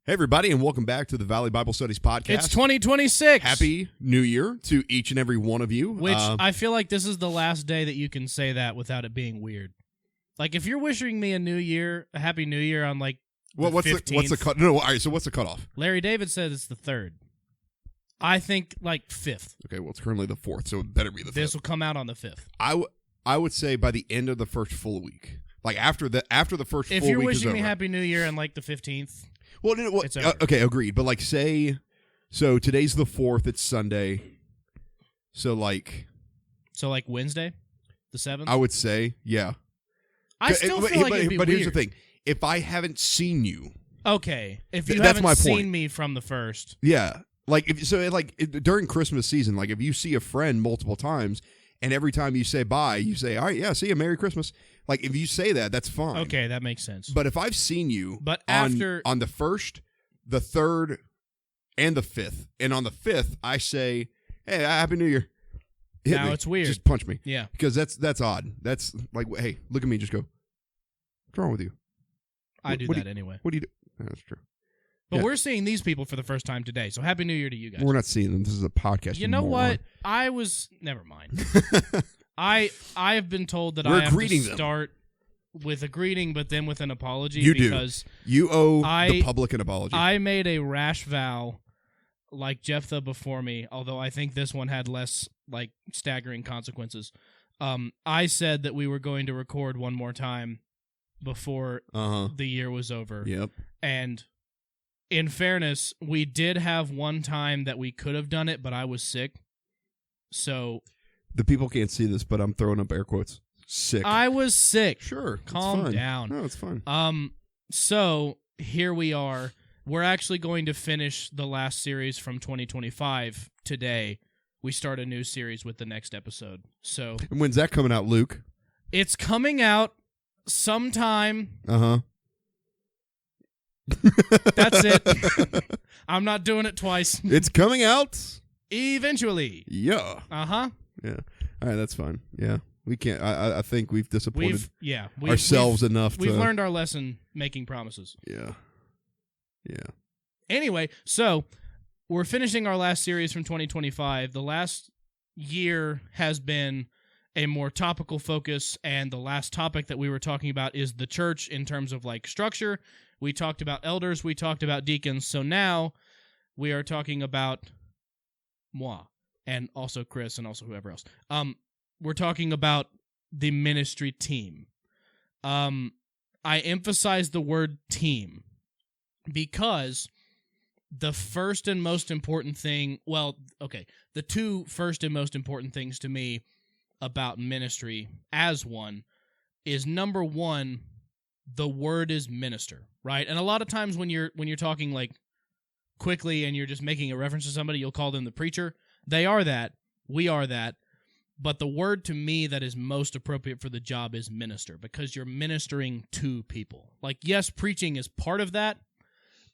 Hey, everybody, and welcome back to the Valley Bible Studies podcast. It's 2026. Happy New Year to each and every one of you. Which I feel like this is the last day that you can say that without it being weird. Like, if you're wishing me a Happy New Year on, like, what's 15th, what's the cut? No, all right, so what's the cutoff? Larry David said it's the 3rd. I think, like, 5th. Okay, well, it's currently the 4th, so it better be the 5th. This will come out on the 5th. I would say by the end of the first full week. Like, after the first full week is over. If you're wishing me Happy New Year on, like, the 15th... Well, it's over. Okay, agreed. But, like, say, so today's the 4th, it's Sunday. So, like Wednesday? The 7th? I would say, yeah. I still feel like it'd be But weird. here's the thing. If I haven't seen you. Okay. If you that's haven't my seen point. me from the 1st. Yeah. Like, during Christmas season, like, if you see a friend multiple times, and every time you say bye, you say, all right, yeah, see you, Merry Christmas. Like, if you say that, that's fine. Okay, that makes sense. But if I've seen you on the 1st, the 3rd, and the 5th, and on the 5th, I say, hey, Happy New Year. Hit now me. it's weird. Just punch me. Yeah. Because that's odd. That's like, hey, look at me, just go, what's wrong with you? I do that anyway. What do you do? No, that's true. But we're seeing these people for the first time today, so Happy New Year to you guys. We're not seeing them. This is a podcast. You know what? Never mind. I have been told that I have to start with a greeting, but then with an apology. You because do. You owe the public an apology. I made a rash vow like Jephthah before me, although I think this one had less like staggering consequences. I said that we were going to record one more time before the year was over. Yep. And in fairness, we did have one time that we could have done it, but I was sick. So the people can't see this, but I'm throwing up air quotes. Sick. I was sick. Sure. Calm down. No, it's fine. So here we are. We're actually going to finish the last series from 2025 today. We start a new series with the next episode. So, and when's that coming out, Luke? It's coming out sometime. That's it. I'm not doing it twice. It's coming out eventually. Yeah. Yeah. All right, that's fine. Yeah. We can't. I think we've disappointed ourselves enough. We've learned our lesson making promises. Yeah. Anyway, so we're finishing our last series from 2025. The last year has been a more topical focus, and the last topic that we were talking about is the church in terms of like structure. We talked about elders. We talked about deacons. So now we are talking about moi and also Chris and also whoever else. We're talking about the ministry team. I emphasize the word team because the first and most important thing, the two first and most important things to me about ministry as one is, number one, the word is minister, right? And a lot of times when you're talking like quickly and you're just making a reference to somebody, you'll call them the preacher. They are that. We are that. But the word to me that is most appropriate for the job is minister, because you're ministering to people. Like, yes, preaching is part of that,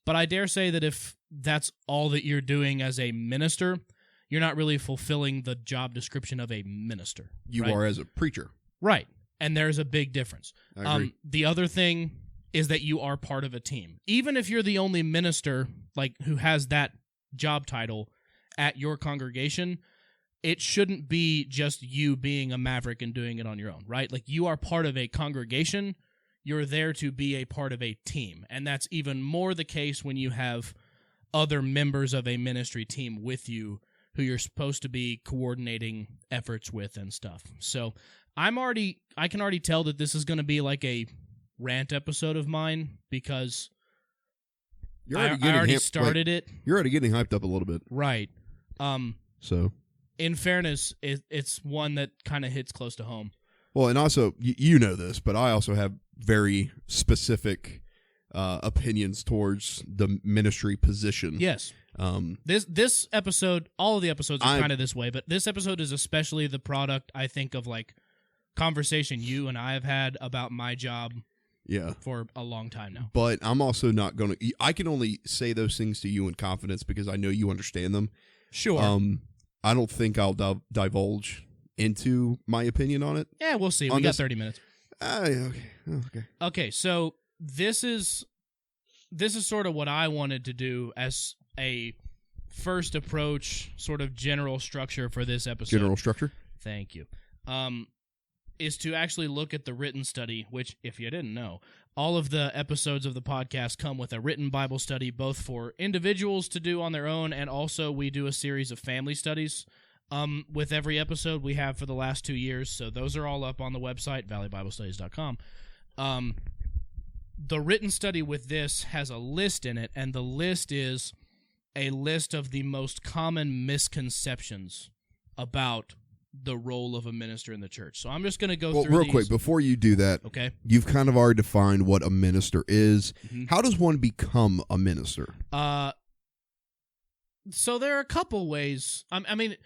but I dare say that if that's all that you're doing as a minister, you're not really fulfilling the job description of a minister. You are as a preacher. Right. And there's a big difference. I agree. The other thing is that you are part of a team. Even if you're the only minister like who has that job title at your congregation, it shouldn't be just you being a maverick and doing it on your own, right? Like, you are part of a congregation. You're there to be a part of a team. And that's even more the case when you have other members of a ministry team with you who you're supposed to be coordinating efforts with and stuff. So I can already tell that this is going to be like a rant episode of mine because I already started it. You're already getting hyped up a little bit. Right. So in fairness, it's one that kind of hits close to home. Well, and also, you know this, but I also have very specific opinions towards the ministry position. Yes. This episode, all of the episodes are kind of this way, but this episode is especially the product, I think, of like conversation you and I have had about my job for a long time now. But I'm also not going to... I can only say those things to you in confidence because I know you understand them. Sure. I don't think I'll divulge into my opinion on it. Yeah, we'll see. We got 30 minutes. Okay. Okay, so this is this is sort of what I wanted to do as a first approach, sort of general structure for this episode. General structure? Thank you. Is to actually look at the written study, which, if you didn't know, all of the episodes of the podcast come with a written Bible study, both for individuals to do on their own, and also we do a series of family studies with every episode we have for the last 2 years. So those are all up on the website, valleyBibleStudies.com. The written study with this has a list in it, and the list is a list of the most common misconceptions about the role of a minister in the church. So I'm just going to go through real these. quick, before you do that, Okay. You've kind of already defined what a minister is. Mm-hmm. How does one become a minister? So there are a couple ways. I mean,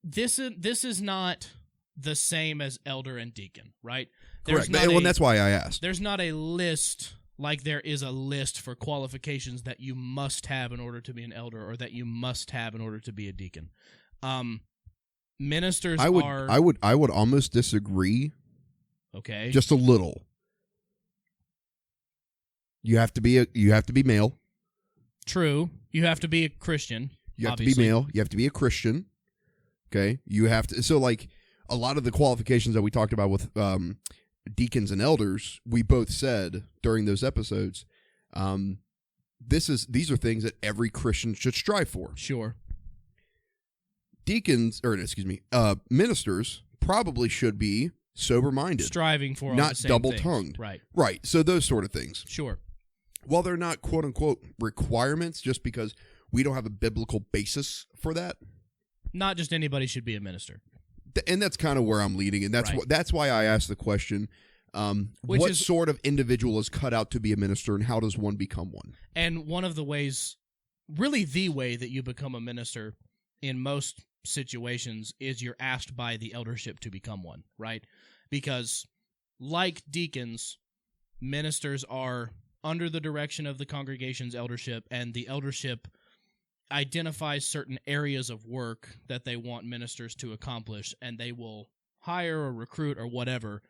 this is not the same as elder and deacon, right? Correct. Well, that's why I asked. There's not a list like there is a list for qualifications that you must have in order to be an elder or that you must have in order to be a deacon. Ministers I would almost disagree. Okay. Just a little. You have to be male. True. You have to be a Christian. You have obviously. to be male. You have to be a Christian. Okay. You have to. So, like, a lot of the qualifications that we talked about with deacons and elders, we both said during those episodes, these are things that every Christian should strive for. Sure. Ministers probably should be sober-minded, striving for all not the same double-tongued. things. Right. So those sort of things. Sure. While they're not quote-unquote requirements, just because we don't have a biblical basis for that. Not just anybody should be a minister. And that's kind of where I'm leading, and that's why I asked the question, what sort of individual is cut out to be a minister, and how does one become one? And one of the ways, really the way that you become a minister in most situations is you're asked by the eldership to become one, right? Because like deacons, ministers are under the direction of the congregation's eldership, and the eldership identifies certain areas of work that they want ministers to accomplish, and they will hire or recruit or whatever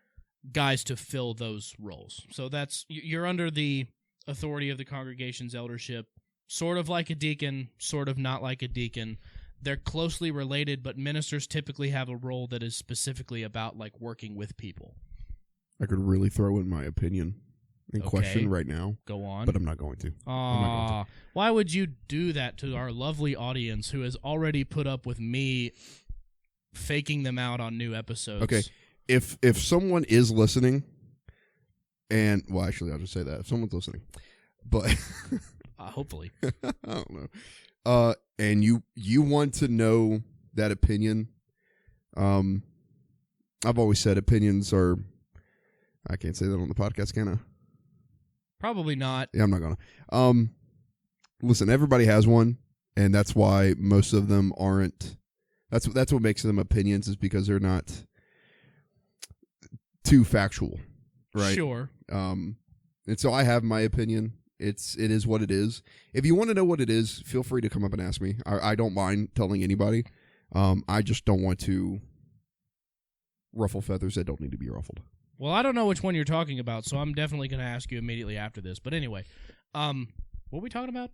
guys to fill those roles. So you're under the authority of the congregation's eldership, sort of like a deacon, sort of not like a deacon. They're closely related, but ministers typically have a role that is specifically about like working with people. I could really throw in my opinion in question right now. Go on. But I'm not going to. Why would you do that to our lovely audience who has already put up with me faking them out on new episodes? Okay. If someone is listening, and, well, actually, I'll just say that. If someone's listening, but... hopefully. I don't know. And you want to know that opinion, I've always said opinions are... I can't say that on the podcast, can I? Probably not. Yeah, I'm not gonna. Listen, everybody has one, and that's why most of them aren't. That's what makes them opinions, is because they're not too factual, right? Sure. And so I have my opinion. It is what it is. If you want to know what it is, feel free to come up and ask me. I don't mind telling anybody. I just don't want to ruffle feathers that don't need to be ruffled. Well, I don't know which one you're talking about, so I'm definitely going to ask you immediately after this. But anyway, what are we talking about?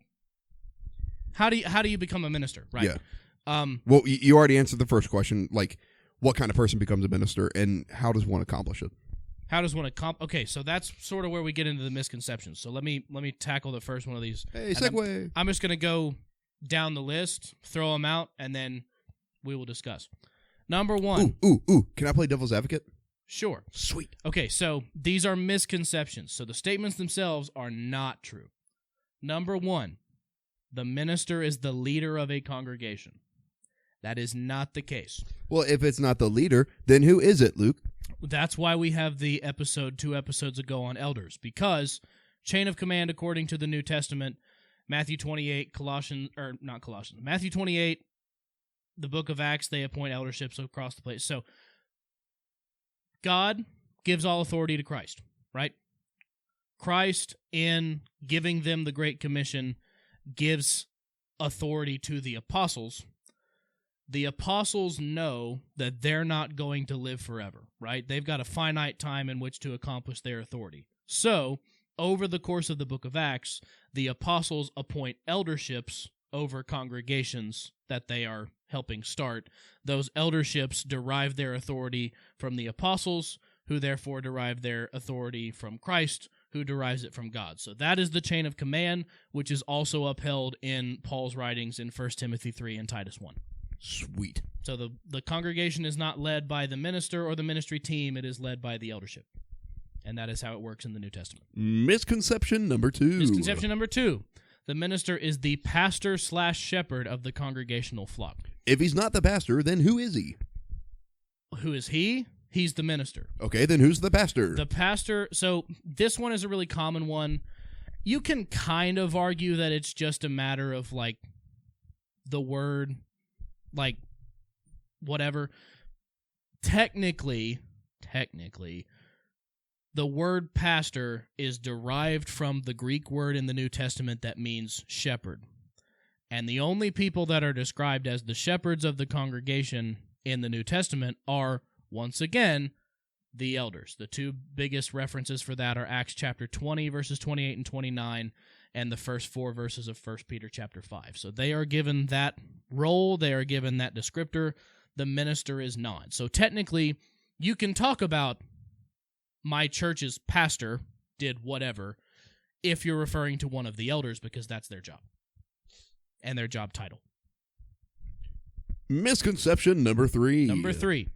How do you become a minister? Right. Yeah. Well, you already answered the first question. Like, what kind of person becomes a minister, and how does one accomplish it? How does one Okay, so that's sort of where we get into the misconceptions. So let me tackle the first one of these. Hey, segue. I'm just going to go down the list, throw them out, and then we will discuss. Number one. Ooh. Can I play devil's advocate? Sure. Sweet. Okay, so these are misconceptions. So the statements themselves are not true. Number one, the minister is the leader of a congregation. That is not the case. Well, if it's not the leader, then who is it, Luke? That's why we have the episode 2 episodes ago on elders, because chain of command according to the New Testament, Matthew 28, Matthew 28, the book of Acts, they appoint elderships across the place. So God gives all authority to Christ, right? Christ, in giving them the Great Commission, gives authority to the apostles. The apostles know that they're not going to live forever, right? They've got a finite time in which to accomplish their authority. So, over the course of the book of Acts, the apostles appoint elderships over congregations that they are helping start. Those elderships derive their authority from the apostles, who therefore derive their authority from Christ, who derives it from God. So that is the chain of command, which is also upheld in Paul's writings in 1 Timothy 3 and Titus 1. Sweet. So the congregation is not led by the minister or the ministry team, it is led by the eldership. And that is how it works in the New Testament. Misconception number 2. Misconception number 2. The minister is the pastor/shepherd of the congregational flock. If he's not the pastor, then who is he? Who is he? He's the minister. Okay, then who's the pastor? The pastor, so this one is a really common one. You can kind of argue that it's just a matter of, like, the word, like, whatever. Technically, the word pastor is derived from the Greek word in the New Testament that means shepherd. And the only people that are described as the shepherds of the congregation in the New Testament are, once again, the elders. The two biggest references for that are Acts chapter 20, verses 28 and 29, and the first 4 verses of 1 Peter chapter 5. So they are given that role, they are given that descriptor. The minister is not. So technically, you can talk about my church's pastor did whatever if you're referring to one of the elders, because that's their job and their job title. Misconception number 3. Number 3.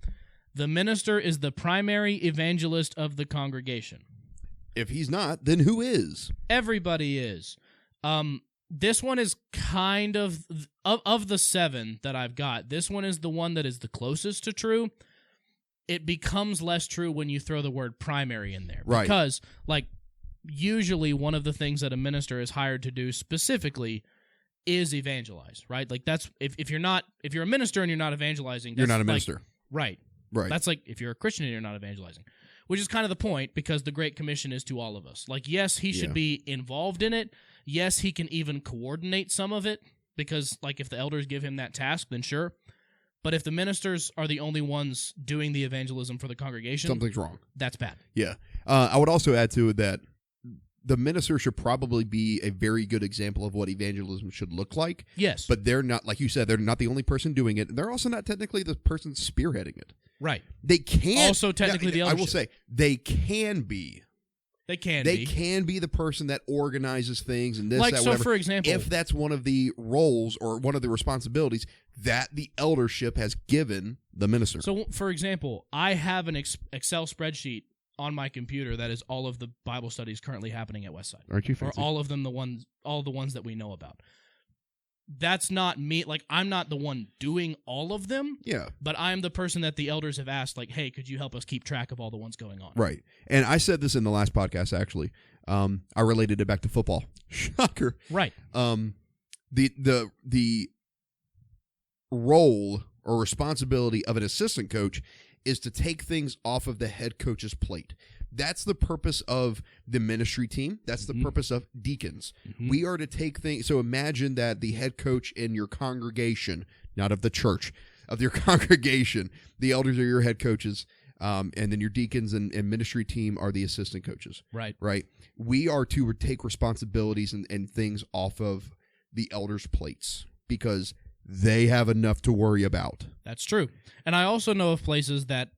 The minister is the primary evangelist of the congregation. If he's not, then who is? Everybody is. This one is kind of the 7 that I've got, this one is the one that is the closest to true. It becomes less true when you throw the word primary in there. Right. Because, like, usually one of the things that a minister is hired to do specifically is evangelize, right? Like, that's, if you're a minister and you're not evangelizing, You're not a like, minister. Right. Right. That's like if you're a Christian and you're not evangelizing, which is kind of the point, because the Great Commission is to all of us. Like, yes, he should be involved in it. Yes, he can even coordinate some of it, because, like, if the elders give him that task, then sure. But if the ministers are the only ones doing the evangelism for the congregation, something's wrong. That's bad. Yeah. I would also add to it that the minister should probably be a very good example of what evangelism should look like. Yes. But they're not, like you said, they're not the only person doing it. They're also not technically the person spearheading it. Right. They can also technically the eldership. I will say they can be. They can be the person that organizes things and this, like, that, so whatever. for example, if that's one of the roles or one of the responsibilities that the eldership has given the minister. So, for example, I have an Excel spreadsheet on my computer that is all of the Bible studies currently happening at Westside. Aren't you fancy? Or all of them, all the ones that we know about. That's not me. Like, I'm not the one doing all of them. Yeah. But I'm the person that the elders have asked, like, hey, could you help us keep track of all the ones going on? Right. And I said this in the last podcast, actually. I related it back to football. Shocker. Right. The role or responsibility of an assistant coach is to take things off of the head coach's plate. That's the purpose of the ministry team. That's the purpose of deacons. We are to take things. So imagine that the head coach in your congregation, not of the church, of your congregation, the elders are your head coaches, and then your deacons and ministry team are the assistant coaches. Right. Right. We are to take responsibilities and things off of the elders' plates because they have enough to worry about. That's true. And I also know of places that,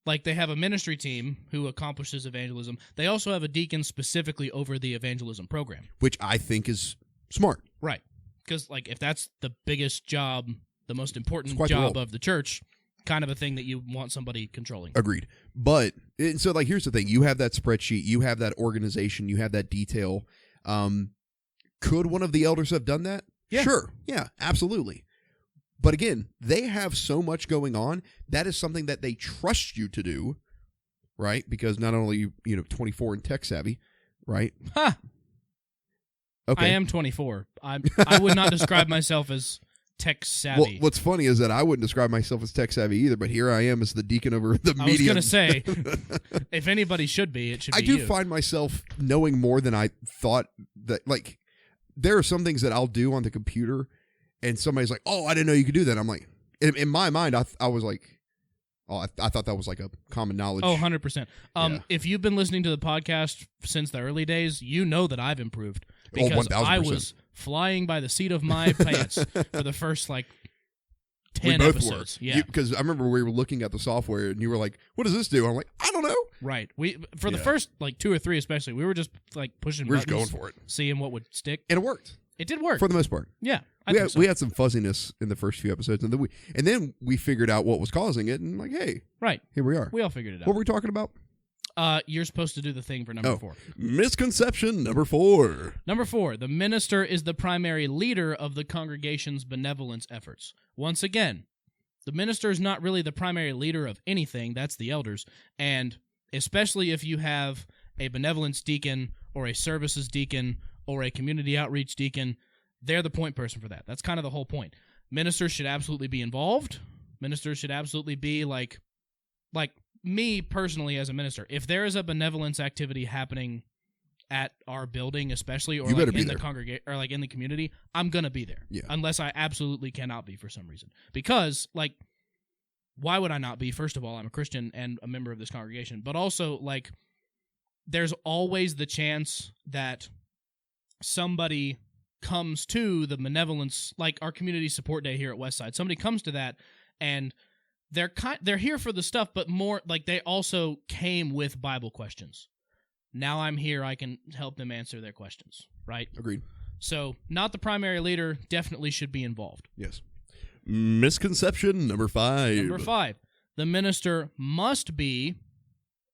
like, they have a ministry team who accomplishes evangelism. They also have a deacon specifically over the evangelism program. Which I think is smart. Right. Because, like, if that's the biggest job, the most important quite the job role. of the church, kind of a thing that you want somebody controlling. Agreed. But, so, like, here's the thing. You have that spreadsheet. You have that organization. You have that detail. Could one of the elders have done that? Yeah. Sure. Yeah, absolutely. But again, they have so much going on. That is something that they trust you to do, right? Because not only 24 and tech savvy, right? Ha! Okay. I am 24. I would not describe myself as tech savvy. Well, what's funny is that I wouldn't describe myself as tech savvy either, but here I am as the deacon over the media. I was going to say, if anybody should be, it should be I do you. find myself knowing more than I thought that, like, there are some things that I'll do on the computer and somebody's like, oh, I didn't know you could do that. I'm like, in my mind, I was like, Oh, I thought that was like a common knowledge. Oh, 100%. Yeah. If you've been listening to the podcast since the early days, you know that I've improved. Because 1000%. I was flying by the seat of my pants for the first, 10 we both episodes. were. Yeah. Because I remember we were looking at the software, and you were like, what does this do? I'm like, I don't know. Right. For the first, 2 or 3 especially, we were just, pushing We're buttons. just going for it. Seeing what would stick. And it worked. It did work. For the most part. Yeah. We had some fuzziness in the first few episodes, and then we figured out what was causing it, and hey, right, here we are. We all figured it out. What were we talking about? You're supposed to do the thing for number 4. Misconception number 4. Number 4, the minister is the primary leader of the congregation's benevolence efforts. Once again, the minister is not really the primary leader of anything. That's the elders, and especially if you have a benevolence deacon or a services deacon or a community outreach deacon, they're the point person for that. That's kind of the whole point. Ministers should absolutely be involved. Ministers should absolutely be like me personally as a minister. If there is a benevolence activity happening at our building, especially, or in the congregation or in the community, I'm gonna be there. Yeah. Unless I absolutely cannot be for some reason. Because why would I not be? First of all, I'm a Christian and a member of this congregation. But also, there's always the chance that somebody comes to the benevolence, like our community support day here at Westside. Somebody comes to that, and they're here for the stuff, but more they also came with Bible questions. Now I'm here, I can help them answer their questions, right? Agreed. So, not the primary leader, definitely should be involved. Yes. Misconception number 5. Number 5, the minister must be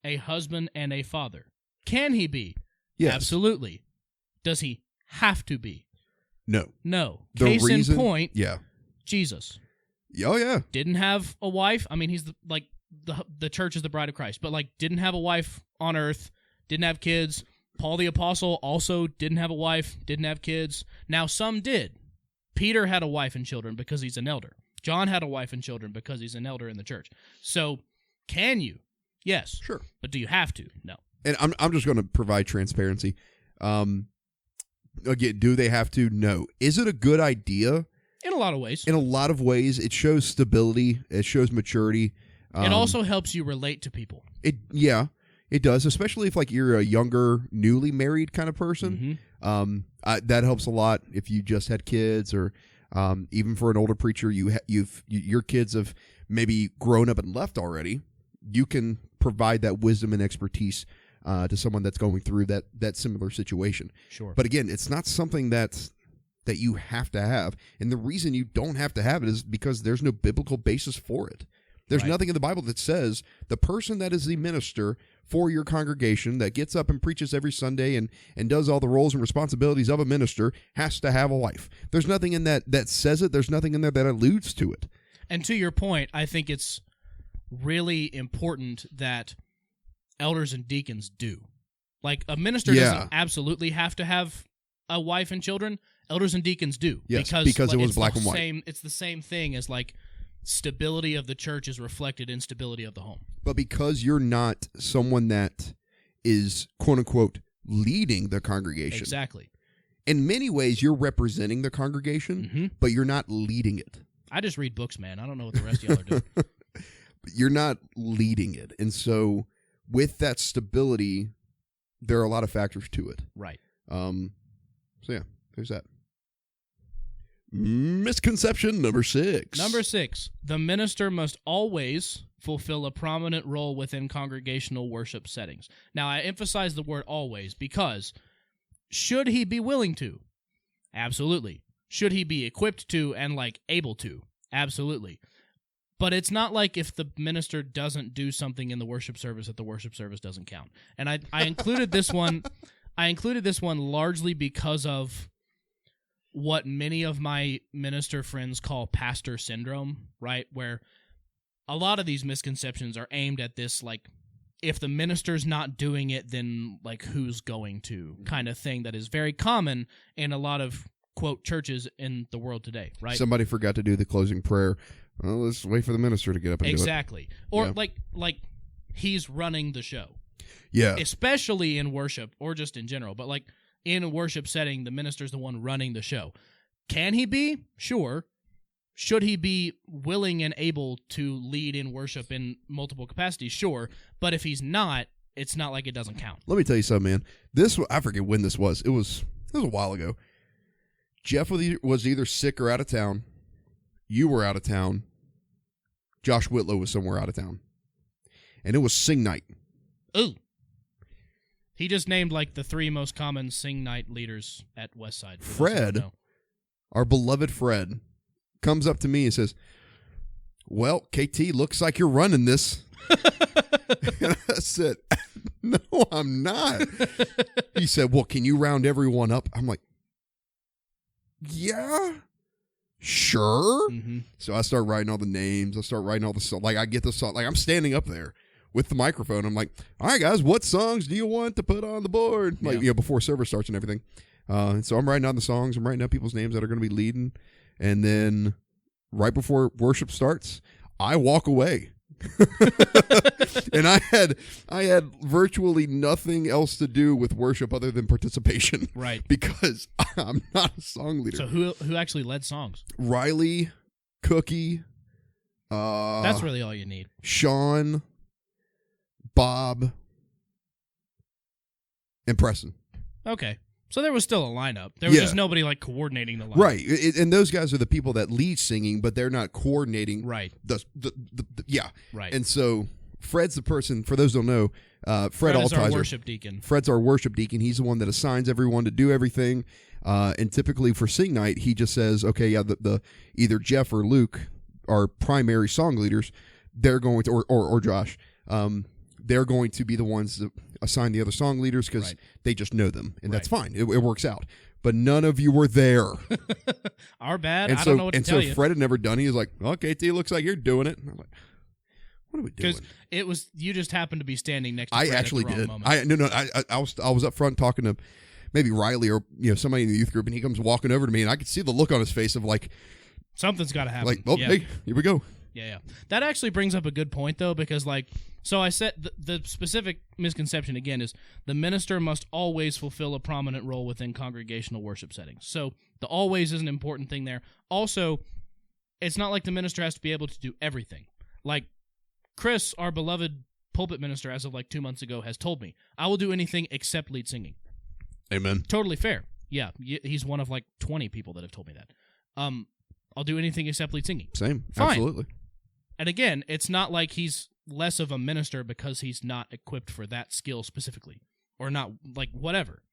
a husband and a father. Can he be? Yes. Absolutely. Does he have to be? No. Case in point, yeah. Jesus. Oh, yeah. Didn't have a wife. I mean, he's the church is the bride of Christ, but didn't have a wife on earth, didn't have kids. Paul the Apostle also didn't have a wife, didn't have kids. Now, some did. Peter had a wife and children because he's an elder. John had a wife and children because he's an elder in the church. So, can you? Yes. Sure. But do you have to? No. And I'm just going to provide transparency. Again, do they have to? No. Is it a good idea? In a lot of ways. In a lot of ways. It shows stability. It shows maturity. It also helps you relate to people. It does, especially if you're a younger, newly married kind of person. Mm-hmm. That helps a lot if you just had kids, or even for an older preacher, your kids have maybe grown up and left already. You can provide that wisdom and expertise to someone that's going through that similar situation. Sure. But again, it's not something that you have to have. And the reason you don't have to have it is because there's no biblical basis for it. There's nothing in the Bible that says the person that is the minister for your congregation that gets up and preaches every Sunday and does all the roles and responsibilities of a minister has to have a wife. There's nothing in that says it. There's nothing in there that alludes to it. And to your point, I think it's really important that elders and deacons do. A minister doesn't absolutely have to have a wife and children. Elders and deacons do. Yes, because it was black and white. It's the same thing as stability of the church is reflected in stability of the home. But because you're not someone that is, quote unquote, leading the congregation. Exactly. In many ways, you're representing the congregation, but you're not leading it. I just read books, man. I don't know what the rest of y'all are doing. You're not leading it. And so with that stability, there are a lot of factors to it. Right. So yeah, there's that. Misconception number 6. Number 6, the minister must always fulfill a prominent role within congregational worship settings. Now, I emphasize the word always because should he be willing to? Absolutely. Should he be equipped to and able to? Absolutely. But it's not like if the minister doesn't do something in the worship service that the worship service doesn't count. And I included this one. I included this one largely because of what many of my minister friends call pastor syndrome, right? Where a lot of these misconceptions are aimed at this, if the minister's not doing it, then, who's going to kind of thing that is very common in a lot of, quote, churches in the world today, right? Somebody forgot to do the closing prayer. Well, let's wait for the minister to get up and do it. Exactly. Or, he's running the show. Yeah. Especially in worship, or just in general, but, in a worship setting, the minister's the one running the show. Can he be? Sure. Should he be willing and able to lead in worship in multiple capacities? Sure. But if he's not, it's not like it doesn't count. Let me tell you something, man. I forget when this was. It was a while ago. Jeff was either sick or out of town. You were out of town. Josh Whitlow was somewhere out of town. And it was sing night. Ooh. He just named like the 3 most common sing night leaders at Westside. Fred, our beloved Fred, comes up to me and says, well, KT, looks like you're running this. And I said, no, I'm not. He said, well, can you round everyone up? I'm like, yeah, sure. Mm-hmm. So I start writing all the names. I start writing all the songs. Like, I get the song. Like, I'm standing up there with the microphone. I'm like, all right, guys, what songs do you want to put on the board? Like, before service starts and everything. And so I'm writing down the songs. I'm writing down people's names that are going to be leading. And then right before worship starts, I walk away. And I had virtually nothing else to do with worship other than participation. Right. Because I'm not a song leader. So who actually led songs? Riley, Cookie. That's really all you need. Sean, Bob, and Preston. Okay. So there was still a lineup. There was just nobody like coordinating the lineup. Right. And those guys are the people that lead singing, but they're not coordinating. Right. Yeah. Right. And so Fred's the person, for those who don't know, Fred is our Altizer. worship deacon. Fred's our worship deacon. He's the one that assigns everyone to do everything. And typically for sing night, he just says, okay, yeah, the either Jeff or Luke are primary song leaders. They're going to, or Josh, they're going to be the ones that assign the other song leaders because they just know them, and that's fine. It works out. But none of you were there. Our bad. I don't know what to tell you. And so Fred had never done it. He was like, okay, T, looks like you're doing it. And I'm like, what are we doing? Because you just happened to be standing next to I Fred actually at the did. wrong moment. I was up front talking to maybe Riley or somebody in the youth group, and he comes walking over to me, and I could see the look on his face of like, something's got to happen. Like, hey, here we go. Yeah. That actually brings up a good point, though, because, so I said the specific misconception, again, is the minister must always fulfill a prominent role within congregational worship settings. So the always is an important thing there. Also, it's not like the minister has to be able to do everything. Like, Chris, our beloved pulpit minister, as of 2 months ago, has told me, I will do anything except lead singing. Amen. Totally fair. Yeah, he's one of 20 people that have told me that. I'll do anything except lead singing. Same. Fine. Absolutely. And again, it's not like he's less of a minister because he's not equipped for that skill specifically. Or not, whatever.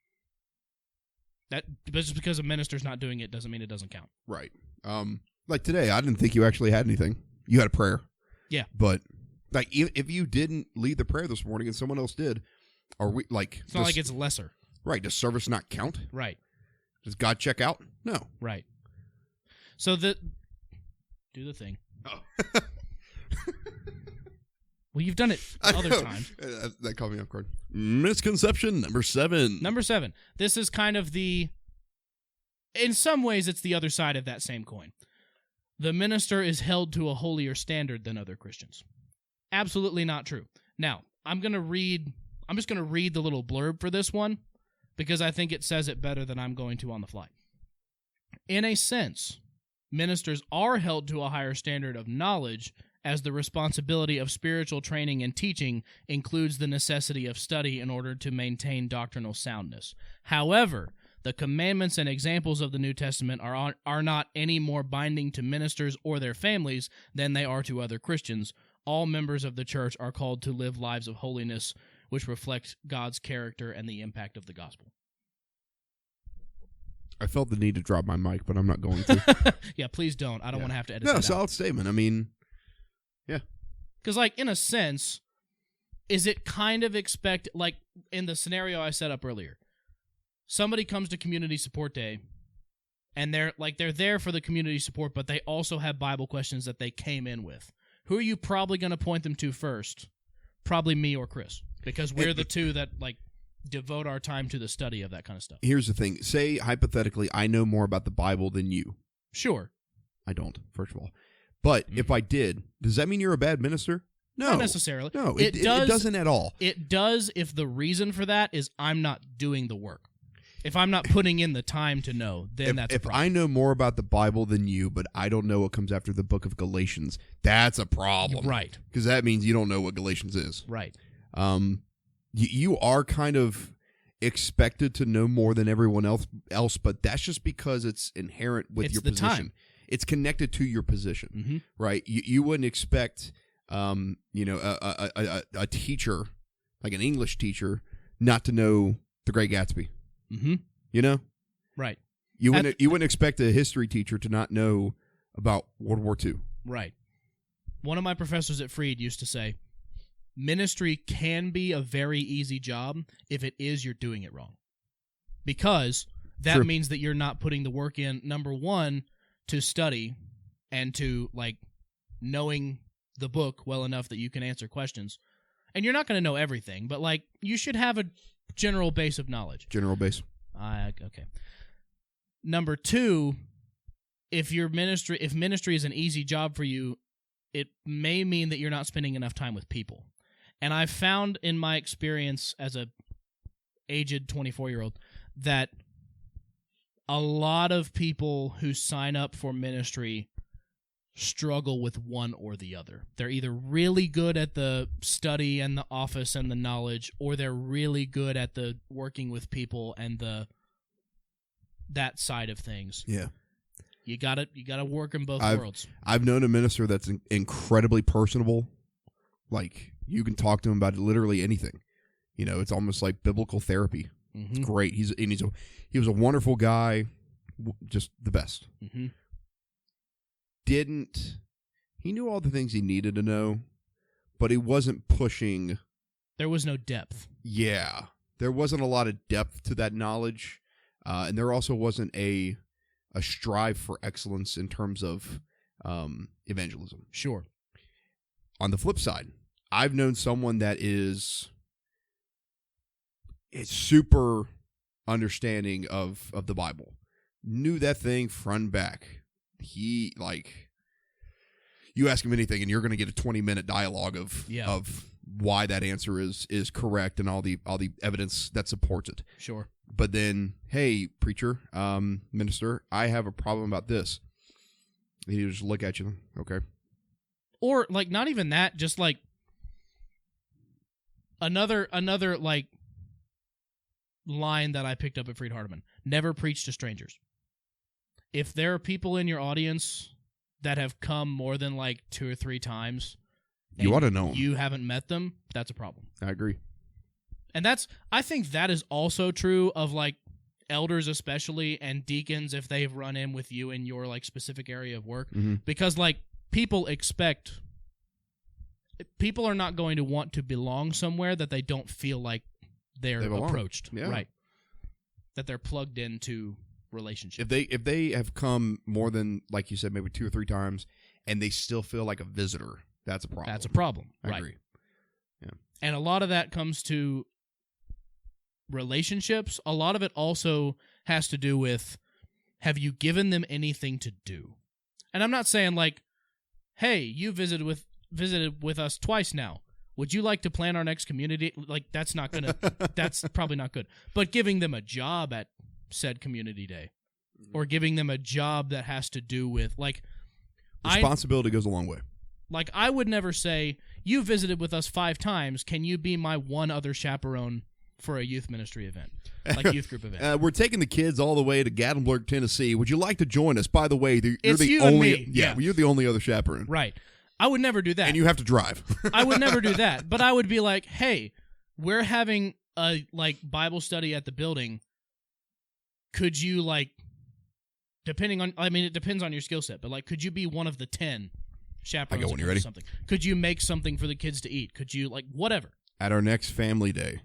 Just because a minister's not doing it doesn't mean it doesn't count. Right. Like today, I didn't think you actually had anything. You had a prayer. Yeah. But, if you didn't lead the prayer this morning and someone else did, are we, It's not like it's lesser. Right. Does service not count? Right. Does God check out? No. Right. So do the thing. Oh. Well, you've done it other times. That caught me off guard. Misconception number 7. Number 7. This is kind of in some ways, it's the other side of that same coin. The minister is held to a holier standard than other Christians. Absolutely not true. Now, I'm just going to read the little blurb for this one because I think it says it better than I'm going to on the fly. In a sense, ministers are held to a higher standard of knowledge as the responsibility of spiritual training and teaching includes the necessity of study in order to maintain doctrinal soundness. However, the commandments and examples of the New Testament are not any more binding to ministers or their families than they are to other Christians. All members of the church are called to live lives of holiness which reflect God's character and the impact of the gospel. I felt the need to drop my mic, but I'm not going to. Yeah, please don't. I don't want to have to edit that out. No, solid statement. I mean, yeah. Because, in a sense, is it kind of in the scenario I set up earlier, somebody comes to Community Support Day, and they're there for the community support, but they also have Bible questions that they came in with. Who are you probably going to point them to first? Probably me or Chris, because we're the two that, devote our time to the study of that kind of stuff. Here's the thing. Say, hypothetically, I know more about the Bible than you. Sure. I don't, first of all. But if I did, does that mean you're a bad minister? No. Not necessarily. No, it doesn't at all. It does if the reason for that is I'm not doing the work. If I'm not putting in the time to know, then that's a problem. If I know more about the Bible than you, but I don't know what comes after the book of Galatians, that's a problem. Right. Because that means you don't know what Galatians is. Right. You are kind of expected to know more than everyone else, but that's just because it's inherent with your position. Time. It's connected to your position, right? You wouldn't expect, a teacher, like an English teacher, not to know The Great Gatsby. You know? Right. You wouldn't expect a history teacher to not know about World War II. Right. One of my professors at Freed used to say, ministry can be a very easy job. If it is, you're doing it wrong. Because that means that you're not putting the work in, number one, to study and to, like, knowing the book well enough that you can answer questions. And you're not going to know everything, but, like, you should have a general base of knowledge. General base. Okay. Number two, if ministry is an easy job for you, it may mean that you're not spending enough time with people. And I've found in my experience as a aged 24-year-old that a lot of people who sign up for ministry struggle with one or the other. They're either really good at the study and the office and the knowledge, or they're really good at the working with people and that side of things. Yeah. You gotta work in both worlds. I've known a minister that's incredibly personable. Like, you can talk to him about literally anything. It's almost like biblical therapy. It's great. He was a wonderful guy, just the best. He knew all the things he needed to know, but he wasn't pushing. There was no depth. Yeah. There wasn't a lot of depth to that knowledge, and there also wasn't a strive for excellence in terms of evangelism. Sure. On the flip side, I've known someone that is super understanding of the Bible. Knew that thing front and back. He, like, you ask him anything and you're going to get a 20-minute dialogue of why that answer is correct and all the evidence that supports it. Sure. But then, hey, preacher, minister, I have a problem about this. And he just look at you, okay. Or, like, not even that, just, like, another like, line that I picked up at Freed Hardeman. Never preach to strangers. If there are people in your audience that have come more than, like, 2 or 3 times, you ought to know them. You haven't met them, that's a problem. I agree. And I think that is also true of, like, elders especially, and deacons if they've run in with you in your, like, specific area of work. Because, like, people are not going to want to belong somewhere that they don't feel like they're approached. Yeah. Right. That they're plugged into relationship. If they have come more than, like you said, maybe 2 or 3 times, and they still feel like a visitor, that's a problem. That's a problem. I agree. Yeah. And a lot of that comes to relationships. A lot of it also has to do with, have you given them anything to do? And I'm not saying, like, hey, you visited with us twice now. Would you like to plan our next community? Like, that's probably not good. But giving them a job at said community day, or giving them a job that has to do with, like, responsibility goes a long way. Like, I would never say, you visited with us 5 times, can you be my one other chaperone for a youth ministry event, like youth group event? We're taking the kids all the way to Gatlinburg, Tennessee. Would you like to join us? By the way, you're the you only. And me. Yeah, you're the only other chaperone. Right. I would never do that. And you have to drive. I would never do that. But I would be like, hey, we're having a, like, Bible study at the building. Could you, like, it depends on your skill set, but, like, could you be one of the 10 chaperones? I go when you're ready. Something? Could you make something for the kids to eat? Could you, like, whatever? At our next family day,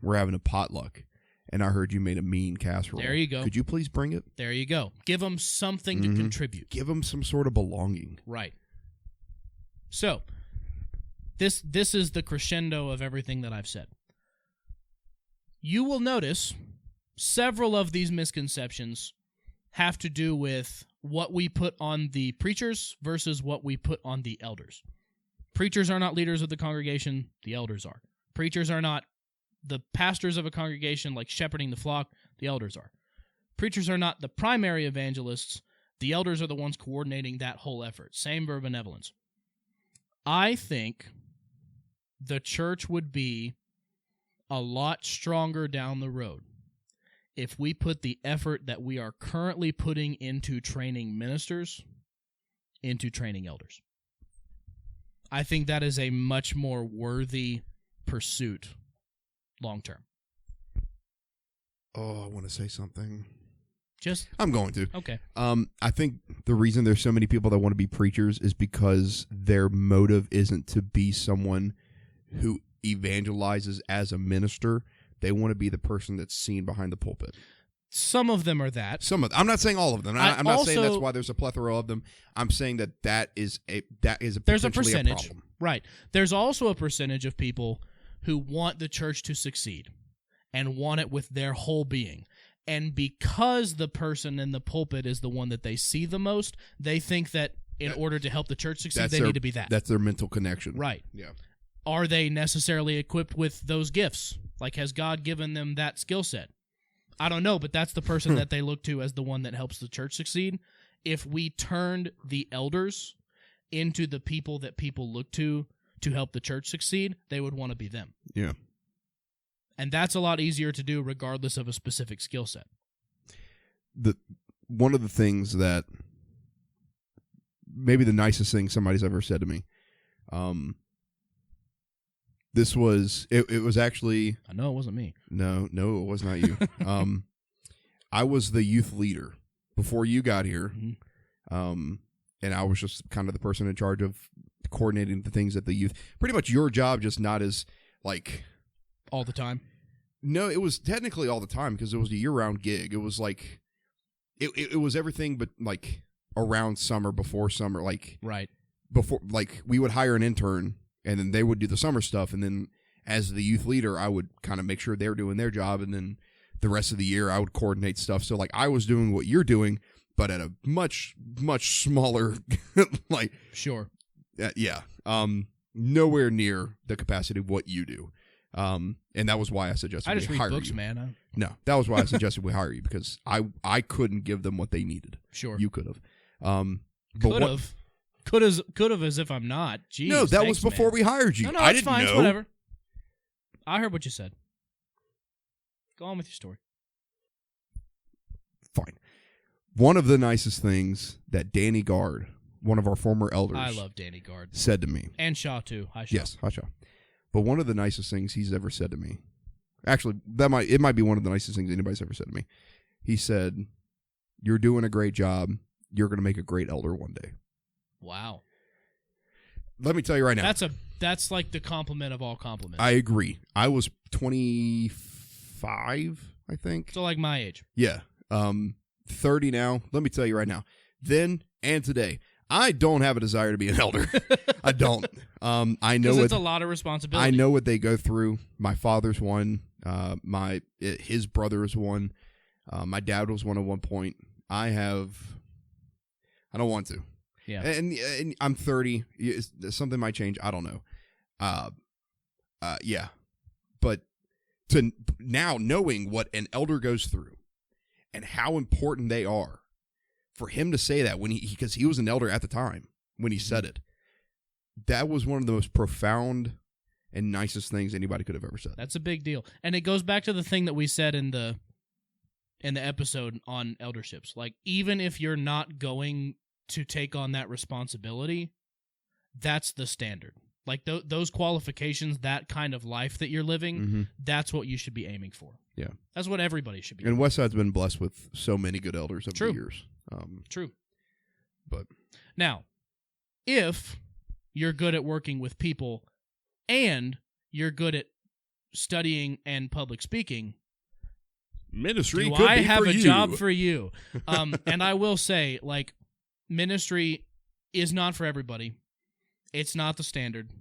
we're having a potluck, and I heard you made a mean casserole. There you go. Could you please bring it? There you go. Give them something to contribute. Give them some sort of belonging. Right. So, this is the crescendo of everything that I've said. You will notice several of these misconceptions have to do with what we put on the preachers versus what we put on the elders. Preachers are not leaders of the congregation, the elders are. Preachers are not the pastors of a congregation, like shepherding the flock, The elders are. Preachers are not the primary evangelists. The elders are the ones coordinating that whole effort. Same for benevolence. I think the church would be a lot stronger down the road if we put the effort that we are currently putting into training ministers into training elders. I think that is a much more worthy pursuit long term. Oh, I want to say something. I'm going to. Okay. I think the reason there's so many people that want to be preachers is because their motive isn't to be someone who evangelizes as a minister. They want to be the person that's seen behind the pulpit. Some of them are that. I'm not saying all of them. I'm not saying that's why there's a plethora of them. I'm saying that is there's a percentage, problem. Right? There's also a percentage of people who want the church to succeed and want it with their whole being. And because the person in the pulpit is the one that they see the most, they think that in order to help the church succeed, they need to be that. That's their mental connection. Right. Yeah. Are they necessarily equipped with those gifts? Like, has God given them that skill set? I don't know, but that's the person that they look to as the one that helps the church succeed. If we turned the elders into the people that people look to help the church succeed, they would want to be them. Yeah. And that's a lot easier to do regardless of a specific skill set. One of the things that maybe the nicest thing somebody's ever said to me, this was it was actually, I know it wasn't me. No, it was not you. I was the youth leader before you got here. Mm-hmm. And I was just kind of the person in charge of coordinating the things at the youth. Pretty much your job, just not as like all the time. No, it was technically all the time because it was a year-round gig. It was like it was everything but like around summer, before summer, like right before, like we would hire an intern and then they would do the summer stuff, and then as the youth leader, I would kind of make sure they were doing their job, and then the rest of the year I would coordinate stuff. So like I was doing what you're doing, but at a much smaller like sure yeah nowhere near the capacity of what you do. And that was why I suggested I just read hire books, you. Man. No, that was why I suggested we hire you, because I couldn't give them what they needed. Sure, you could have. Could have as if I'm not. Jeez, no, that was before we hired you. No, I it's didn't fine. know. It's whatever. I heard what you said. Go on with your story. Fine. One of the nicest things that Danny Gard, one of our former elders, I love Danny Gard, said to me, and Shaw too. Hi, Shaw. Yes, hi Shaw. But one of the nicest things he's ever said to me, actually, it might be one of the nicest things anybody's ever said to me. He said, "You're doing a great job. You're going to make a great elder one day." Wow. Let me tell you right now. That's like the compliment of all compliments. I agree. I was 25, I think. So like my age. Yeah. 30 now. Let me tell you right now. Then and today, I don't have a desire to be an elder. I don't. I know it's a lot of responsibility. I know what they go through. My father's one. His brother is one. My dad was one at one point. I don't want to. Yeah. And I'm 30. Something might change. I don't know. Yeah. But to now knowing what an elder goes through and how important they are, for him to say that because he was an elder at the time when he said it, that was one of the most profound and nicest things anybody could have ever said. That's a big deal. And it goes back to the thing that we said in the episode on elderships. Like, even if you're not going to take on that responsibility, that's the standard. Like those qualifications, that kind of life that you're living, that's what you should be aiming for. Yeah. That's what everybody should be And doing. Westside's been blessed with so many good elders over the years. True. But now, if you're good at working with people and you're good at studying and public speaking, ministry do could I be have for a you. job for you? And I will say, like, ministry is not for everybody. It's not the standard,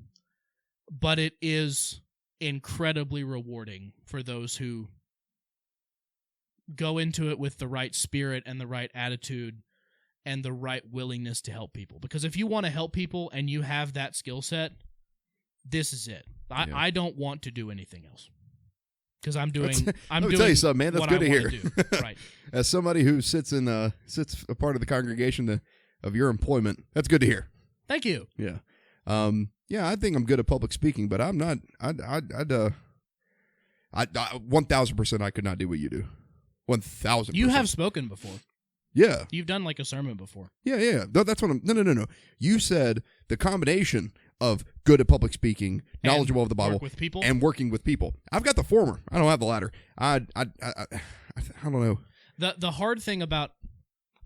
but it is incredibly rewarding for those who go into it with the right spirit and the right attitude and the right willingness to help people. Because if you want to help people and you have that skill set, this is it. I don't want to do anything else. because I'm doing. Let me tell you something, man. That's what good I to wanna hear. do. Right. As somebody who sits a part of the congregation of your employment, that's good to hear. Thank you. Yeah. Yeah, I think I'm good at public speaking, but I'm not. I'd 1,000% I could not do what you do. 1,000%. You have spoken before. Yeah. You've done like a sermon before. Yeah. No, that's what I'm. No. You said the combination of good at public speaking, knowledgeable of the Bible, Work with people, and working with people. I've got the former. I don't have the latter. I don't know. The hard thing about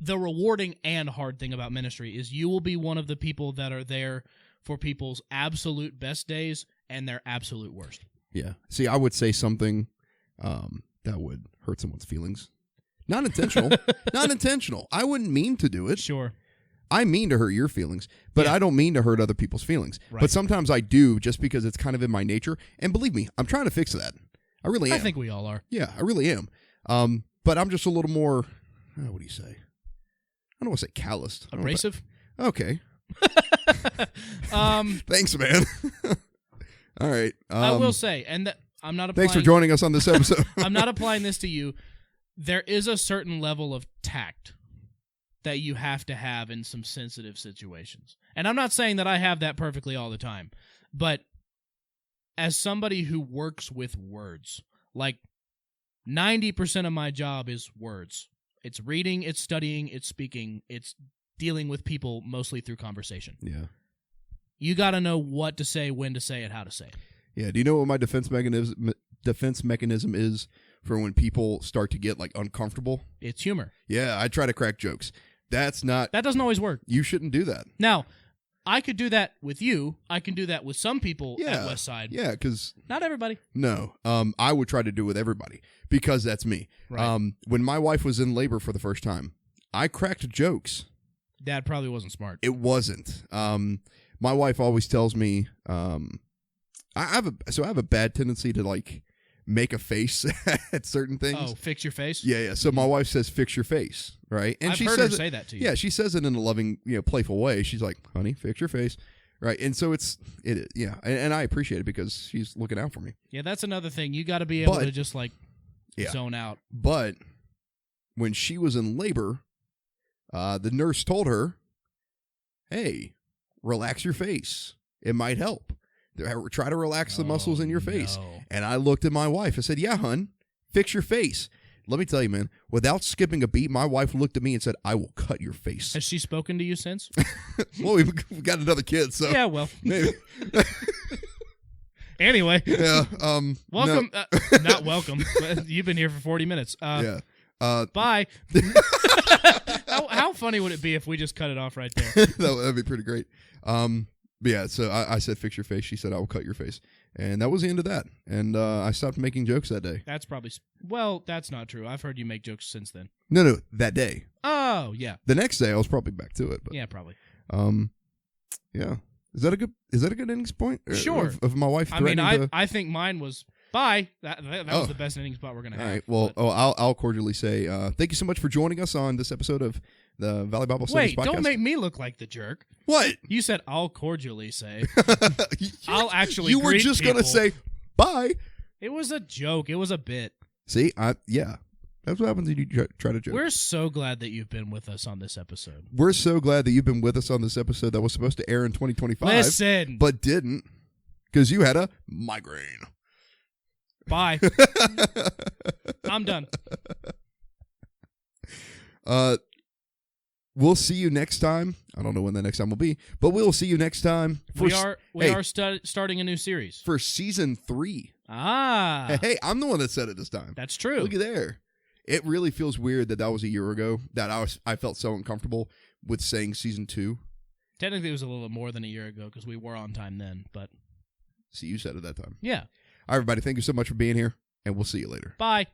the rewarding and hard thing about ministry is you will be one of the people that are there for people's absolute best days and their absolute worst. Yeah. See, I would say something that would hurt someone's feelings. Not intentional. Not intentional. I wouldn't mean to do it. Sure. I mean to hurt your feelings, but I don't mean to hurt other people's feelings. Right. But sometimes I do just because it's kind of in my nature. And believe me, I'm trying to fix that. I really am. I think we all are. Yeah, I really am. But I'm just a little more, what do you say? I don't want to say calloused. Abrasive? Okay. Thanks, man. All right. I will say, and I'm not applying... Thanks for joining us on this episode. I'm not applying this to you. There is a certain level of tact that you have to have in some sensitive situations. And I'm not saying that I have that perfectly all the time, but as somebody who works with words, like 90% of my job is words. It's reading, it's studying, it's speaking, it's dealing with people mostly through conversation. Yeah. You got to know what to say, when to say it, how to say it. Yeah. Do you know what my defense mechanism is for when people start to get like uncomfortable? It's humor. Yeah, I try to crack jokes. That doesn't always work. You shouldn't do that. Now, I could do that with you. I can do that with some people at Westside. Yeah, because not everybody. No, I would try to do it with everybody because that's me. Right. When my wife was in labor for the first time, I cracked jokes. Dad probably wasn't smart. It wasn't. My wife always tells me, I have a bad tendency to like make a face at certain things. Oh, fix your face? Yeah. So my wife says, "Fix your face," right? And I've she heard says her say that to you. Yeah, she says it in a loving, playful way. She's like, "Honey, fix your face," right? And so and I appreciate it because she's looking out for me. Yeah, that's another thing. You got to be able to just like zone out. But when she was in labor, the nurse told her, "Hey, relax your face. It might help. Try to relax the muscles in your face." No. And I looked at my wife. I said, "Yeah, hun, fix your face." Let me tell you, man, without skipping a beat, my wife looked at me and said, "I will cut your face." Has she spoken to you since? Well, we've got another kid, so yeah, well, maybe. Anyway, Yeah. welcome. No. Not welcome. You've been here for 40 minutes. Yeah. Bye. How funny would it be if we just cut it off right there? That'd be pretty great. But yeah, so I said, "Fix your face." She said, "I will cut your face." And that was the end of that. And I stopped making jokes that day. That's probably... that's not true. I've heard you make jokes since then. No, that day. Oh, yeah. The next day, I was probably back to it. But, yeah, probably. Yeah. Is that a good innings point? Sure. Of my wife threatening I think mine was... Bye. That was the best inning spot we're going to have. All right. Well, I'll cordially say thank you so much for joining us on this episode of the Valley Bible Studies podcast. Wait, don't make me look like the jerk. What? You said, "I'll cordially say." I'll actually You were just going to say, bye. It was a joke. It was a bit. See? Yeah. That's what happens when you try to joke. We're so glad that you've been with us on this episode. We're so glad that you've been with us on this episode that was supposed to air in 2025. Listen. But didn't because you had a migraine. Bye. I'm done. We'll see you next time. I don't know when the next time will be, but we'll see you next time. We are starting a new series for season 3. Ah. Hey, I'm the one that said it this time. That's true. Look at there. It really feels weird that was a year ago. That I felt so uncomfortable with saying season 2. Technically, it was a little more than a year ago because we were on time then. But see, you said it that time. Yeah. All right, everybody. Thank you so much for being here, and we'll see you later. Bye.